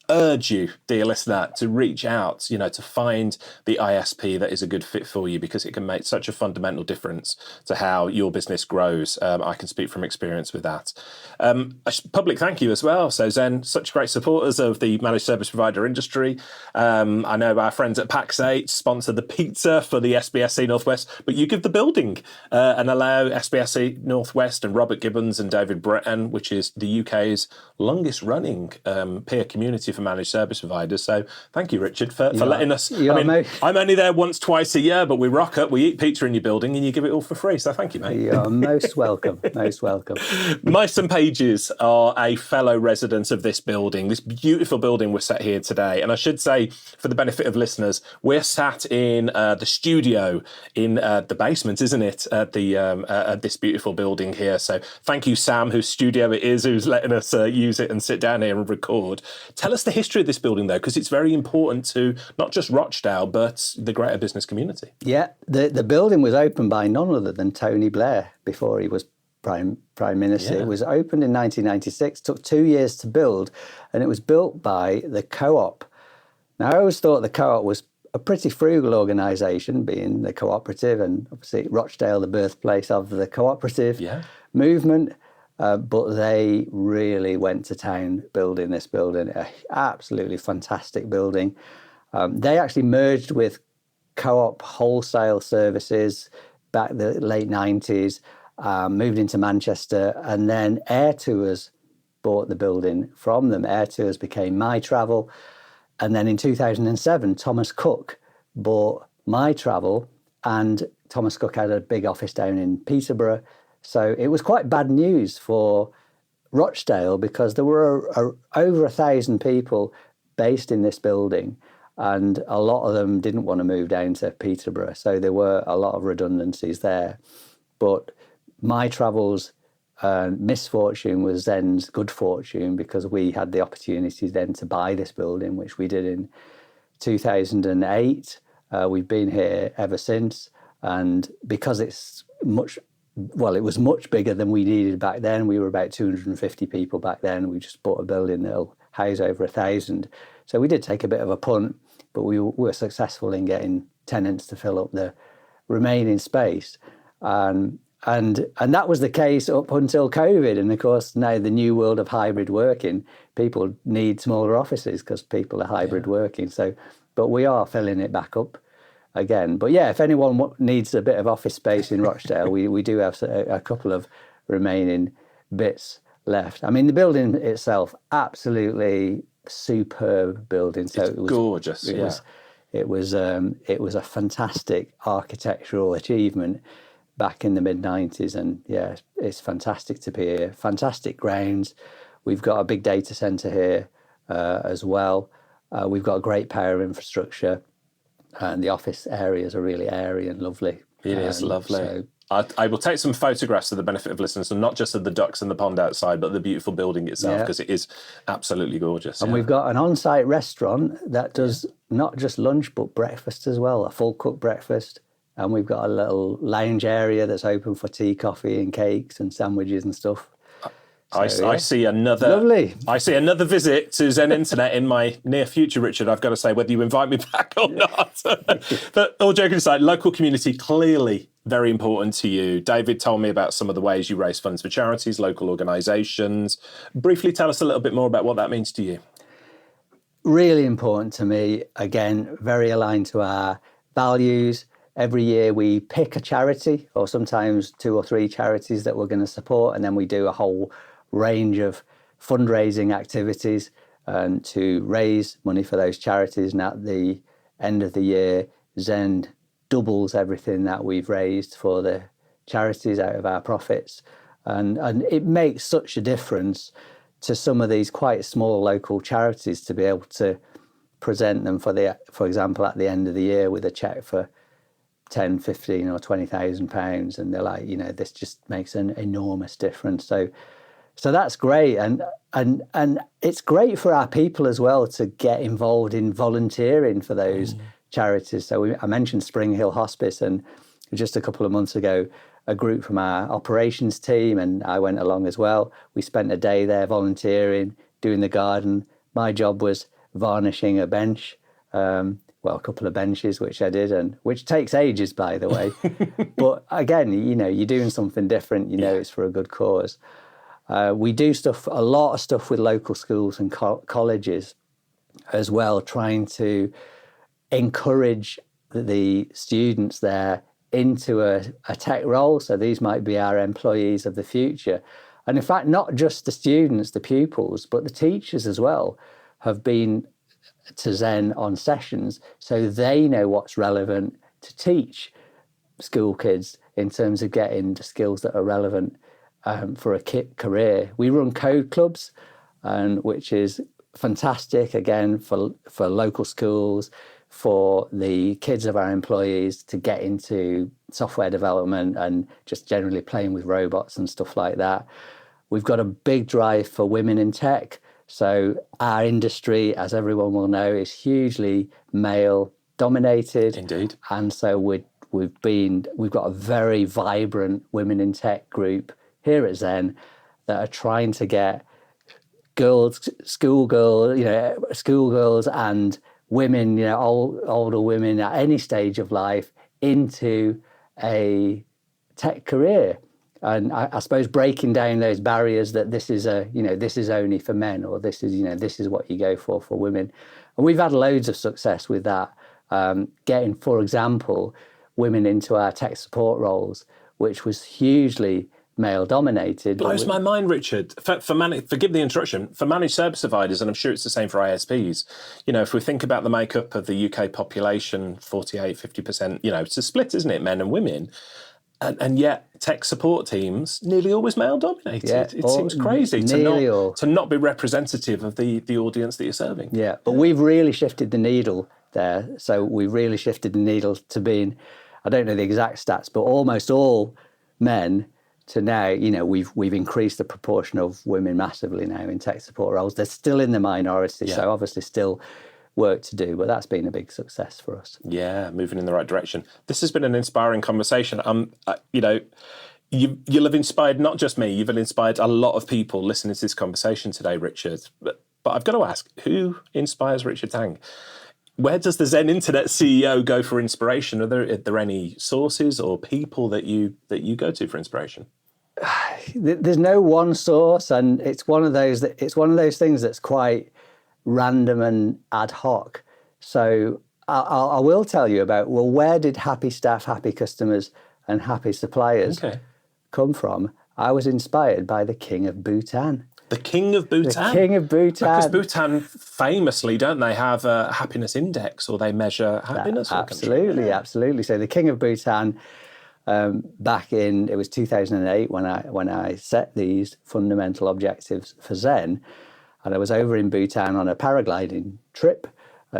urge you, dear listener, to reach out, to find the ISP that is a good fit for you, because it can make such a fundamental difference to how your business grows. I can speak from experience with that. A public thank you as well. So Zen, such great supporters of the managed service provider industry. I know our friends at Pax8 sponsor the pizza for the SBSC Northwest, but you give the building and allow SBSC Northwest and Robert Gibbons and David Brereton, which is the UK's longest running peer community for managed service providers. So thank you, Richard, for letting us. I'm only there once, twice a year, but we rock it. We eat pizza in your building and you give it all for free. So thank you, mate. You're most welcome. Most welcome. Myson Pages are a fellow resident of this building, this beautiful building we're sat here today. And I should say, for the benefit of listeners, we're sat in the studio in the basement, isn't it, at this beautiful building here. So thank you, Sam, whose studio it is, who's letting us use it and sit down here and record. Tell us the history of this building, though, because it's very important to not just Rochdale, but the greater business community. Yeah, the building was opened by none other than Tony Blair before he was Prime Minister. Yeah. It was opened in 1996, took 2 years to build, and it was built by the Co-op. Now, I always thought the Co-op was a pretty frugal organisation, being the cooperative, and obviously Rochdale, the birthplace of the cooperative movement. But they really went to town building this building, an absolutely fantastic building. They actually merged with Co-op wholesale services back the late 90s, moved into Manchester, and then Air Tours bought the building from them. Air Tours became My Travel. And then in 2007, Thomas Cook bought My Travel, and Thomas Cook had a big office down in Peterborough. So it was quite bad news for Rochdale because there were over 1,000 people based in this building, and a lot of them didn't want to move down to Peterborough. So there were a lot of redundancies there. But My Travel's misfortune was Zen's good fortune, because we had the opportunity then to buy this building, which we did in 2008. We've been here ever since. And because it was much bigger than we needed back then. We were about 250 people back then. We just bought a building that'll house over 1,000. So we did take a bit of a punt, but we were successful in getting tenants to fill up the remaining space. And that was the case up until COVID. And of course, now the new world of hybrid working, people need smaller offices because people are hybrid working. So, but we are filling it back up again. But yeah, if anyone needs a bit of office space in Rochdale, we do have a couple of remaining bits left. I mean, the building itself, absolutely superb building. So it was gorgeous. It was a fantastic architectural achievement back in the mid-90s, and yeah, it's fantastic to be here. Fantastic grounds. We've got a big data center here as well. We've got a great power infrastructure, and the office areas are really airy and lovely. It is lovely. I will take some photographs for the benefit of listeners, and not just of the ducks and the pond outside, but the beautiful building itself, because it is absolutely gorgeous. And we've got an on-site restaurant that does not just lunch, but breakfast as well, a full-cooked breakfast. And we've got a little lounge area that's open for tea, coffee and cakes and sandwiches and stuff. So, I see another lovely. I see another visit to Zen Internet in my near future, Richard. I've got to say, whether you invite me back or not. But all joking aside, local community, clearly very important to you. David told me about some of the ways you raise funds for charities, local organisations. Briefly tell us a little bit more about what that means to you. Really important to me. Again, very aligned to our values. Every year we pick a charity, or sometimes 2 or 3 charities that we're going to support, and then we do a whole range of fundraising activities to raise money for those charities. And at the end of the year, Zen doubles everything that we've raised for the charities out of our profits. And it makes such a difference to some of these quite small local charities to be able to present them for example, at the end of the year with a cheque for 10, 15 or 20,000 pounds, and they're like, this just makes an enormous difference. So that's great, and it's great for our people as well to get involved in volunteering for those charities. So I mentioned Spring Hill Hospice, and just a couple of months ago, a group from our operations team, and I went along as well. We spent a day there volunteering, doing the garden. My job was varnishing a bench. A couple of benches, which I did, and which takes ages, by the way. But again, you're doing something different, it's for a good cause. We do a lot of stuff with local schools and colleges as well, trying to encourage the students there into a tech role. So these might be our employees of the future. And in fact, not just the students, the pupils, but the teachers as well have been to Zen on sessions, so they know what's relevant to teach school kids in terms of getting the skills that are relevant for a career. We run code clubs, which is fantastic, again, for local schools, for the kids of our employees to get into software development and just generally playing with robots and stuff like that. We've got a big drive for women in tech. So our industry, as everyone will know, is hugely male dominated. Indeed. And so we've got a very vibrant women in tech group here at Zen that are trying to get schoolgirls and women, older women at any stage of life into a tech career. And I suppose breaking down those barriers that this is only for men, or this is what you go for women. And we've had loads of success with that getting, for example, women into our tech support roles, which was hugely male dominated. Blows my mind, Richard. Forgive the interruption. For managed service providers, and I'm sure it's the same for ISPs, if we think about the makeup of the UK population, 48, 50%, it's a split, isn't it, men and women? And yet tech support teams, nearly always male dominated. Yeah, it seems crazy to not be representative of the audience that you're serving. Yeah, but we've really shifted the needle there. So we've really shifted the needle to being, I don't know the exact stats, but almost all men to now, we've increased the proportion of women massively now in tech support roles. They're still in the minority, so obviously still work to do, but that's been a big success for us. Yeah, moving in the right direction. This has been an inspiring conversation. You'll have inspired not just me, you've inspired a lot of people listening to this conversation today, Richard. But I've got to ask, who inspires Richard Tang? Where does the Zen Internet CEO go for inspiration? Are there any sources or people that you go to for inspiration? There's no one source, and it's one of those things that's quite random and ad hoc. So I will tell you about, where did happy staff, happy customers, and happy suppliers come from? I was inspired by the King of Bhutan. The King of Bhutan? The King of Bhutan. Because Bhutan famously, don't they, have a happiness index, or they measure happiness? Absolutely. So the King of Bhutan, back in, it was 2008 when I set these fundamental objectives for Zen, and I was over in Bhutan on a paragliding trip.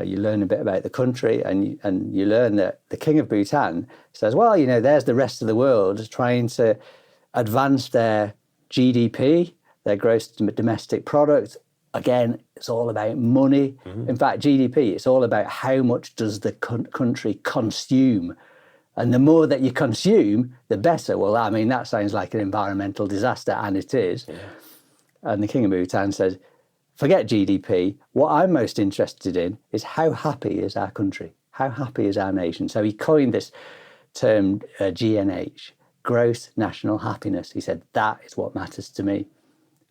You learn a bit about the country, and you learn that the King of Bhutan says, there's the rest of the world trying to advance their GDP, their gross domestic product. Again, it's all about money. Mm-hmm. In fact, GDP, it's all about how much does the country consume. And the more that you consume, the better. Well, I mean, that sounds like an environmental disaster, and it is. Yeah. And the King of Bhutan says, forget GDP. What I'm most interested in is how happy is our country? How happy is our nation? So he coined this term GNH, gross national happiness. He said, that is what matters to me.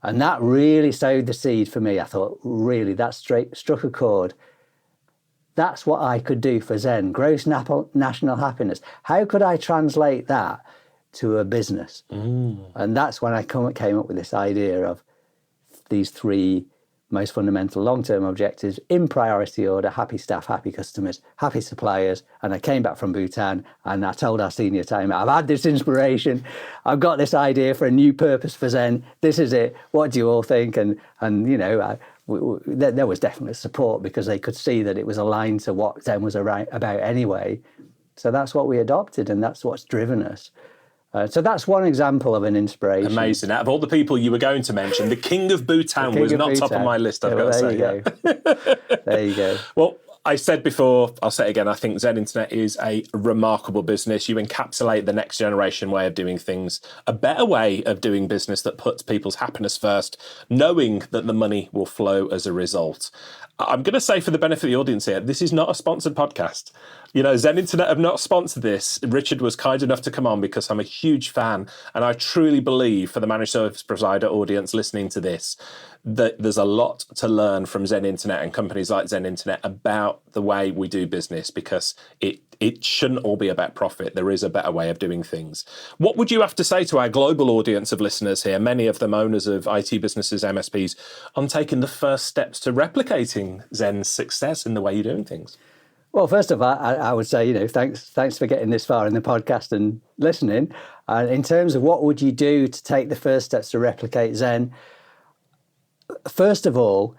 And that really sowed the seed for me. I thought, really, that struck a chord. That's what I could do for Zen, gross national happiness. How could I translate that to a business? And that's when I came up with this idea of these three most fundamental long-term objectives in priority order: happy staff, happy customers, happy suppliers. And I came back from Bhutan and I told our senior team, I've had this inspiration. I've got this idea for a new purpose for Zen. This is it. What do you all think? And there was definitely support, because they could see that it was aligned to what Zen was about anyway. So that's what we adopted, and that's what's driven us. So that's one example of an inspiration. Amazing. Out of all the people you were going to mention, the King of Bhutan was not top of my list, I've got to say. There you go. Well, I said before, I'll say it again, I think Zen Internet is a remarkable business. You encapsulate the next generation way of doing things, a better way of doing business that puts people's happiness first, knowing that the money will flow as a result. I'm going to say, for the benefit of the audience here, this is not a sponsored podcast. Zen Internet have not sponsored this. Richard was kind enough to come on because I'm a huge fan, and I truly believe, for the managed service provider audience listening to this, that there's a lot to learn from Zen Internet and companies like Zen Internet about the way we do business, because it shouldn't all be about profit. There is a better way of doing things. What would you have to say to our global audience of listeners here, many of them owners of IT businesses, MSPs, on taking the first steps to replicating Zen's success in the way you're doing things? Well, first of all, I would say, thanks for getting this far in the podcast and listening. In terms of what would you do to take the first steps to replicate Zen, first of all,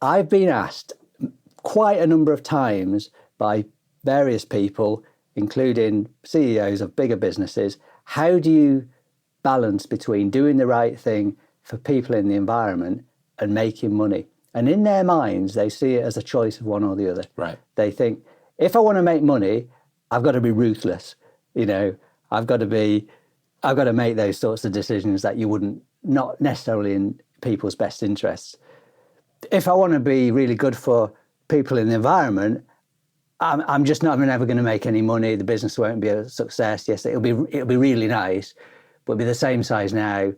I've been asked quite a number of times by various people, including CEOs of bigger businesses, how do you balance between doing the right thing for people in the environment and making money? And in their minds, they see it as a choice of one or the other. Right. They think, if I want to make money, I've got to be ruthless. I've got to make those sorts of decisions that you wouldn't, not necessarily in people's best interests. If I want to be really good for people in the environment, I'm never going to make any money. The business won't be a success. Yes, it'll be really nice, but it'll be the same size now,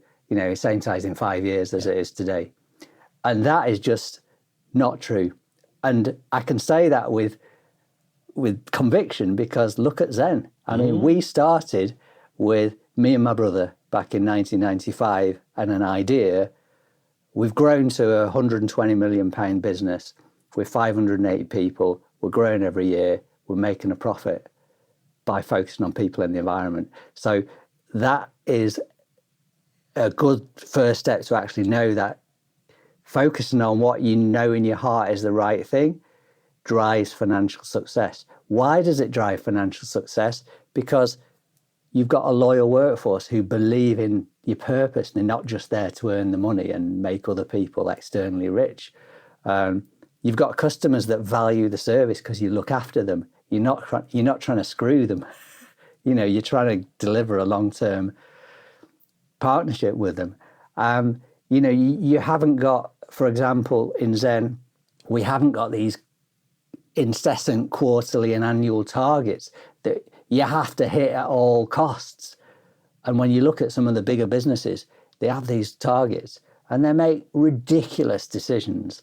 same size in 5 years as it is today. And that is just not true. And I can say that with with conviction, because look at Zen. I mean, we started with me and my brother back in 1995 and an idea. We've grown to a £120 million business with 580 people. We're growing every year. We're making a profit by focusing on people and the environment. So that is a good first step to actually know that focusing on what you know in your heart is the right thing drives financial success. Why does it drive financial success? Because you've got a loyal workforce who believe in your purpose. They're not just there to earn the money and make other people externally rich. You've got customers that value the service because you look after them. You're not trying to screw them. You're trying to deliver a long-term partnership with them. You haven't got, for example, in Zen, we haven't got these incessant quarterly and annual targets that you have to hit at all costs. And when you look at some of the bigger businesses, they have these targets and they make ridiculous decisions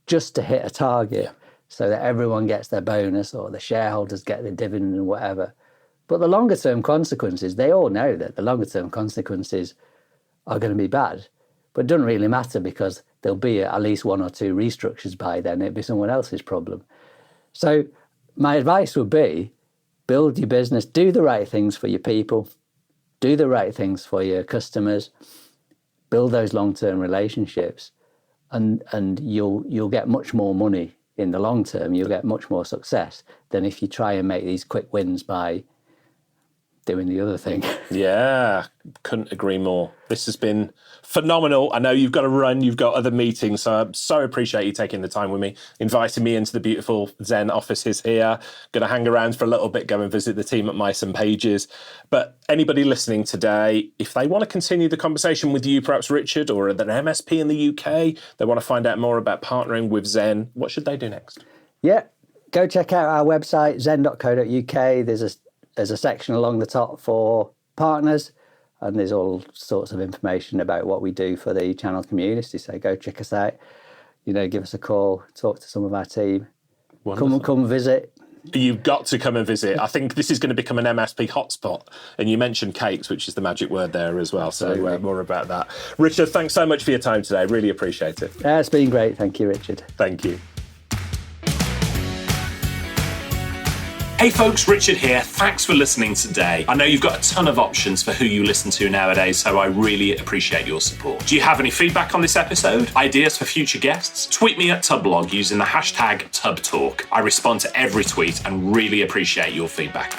just to hit a target so that everyone gets their bonus or the shareholders get the dividend and whatever. But the longer term consequences, they all know that the longer term consequences are going to be bad. But it doesn't really matter because there'll be at least one or two restructures by then. It'll be someone else's problem. So my advice would be build your business, do the right things for your people, do the right things for your customers, build those long-term relationships, and you'll get much more money in the long term. You'll get much more success than if you try and make these quick wins by doing the other thing. Yeah, couldn't agree more. This has been phenomenal. I know you've got to run, you've got other meetings, so I so appreciate you taking the time with me, inviting me into the beautiful Zen offices here. Going to hang around for a little bit, go and visit the team at Myson Pages. But anybody listening today, if they want to continue the conversation with you, perhaps Richard, or an MSP in the UK, they want to find out more about partnering with Zen, what should they do next? Yeah, go check out our website, zen.co.uk. There's a section along the top for partners, and there's all sorts of information about what we do for the channel community. So go check us out, give us a call, talk to some of our team. Wonderful. Come visit. You've got to come and visit. I think this is going to become an MSP hotspot. And you mentioned cakes, which is the magic word there as well. Absolutely. So more about that. Richard, thanks so much for your time today. Really appreciate it. It's been great. Thank you, Richard. Thank you. Hey folks, Richard here. Thanks for listening today. I know you've got a ton of options for who you listen to nowadays, so I really appreciate your support. Do you have any feedback on this episode? Ideas for future guests? Tweet me at Tubblog using the hashtag TubbTalk. I respond to every tweet and really appreciate your feedback.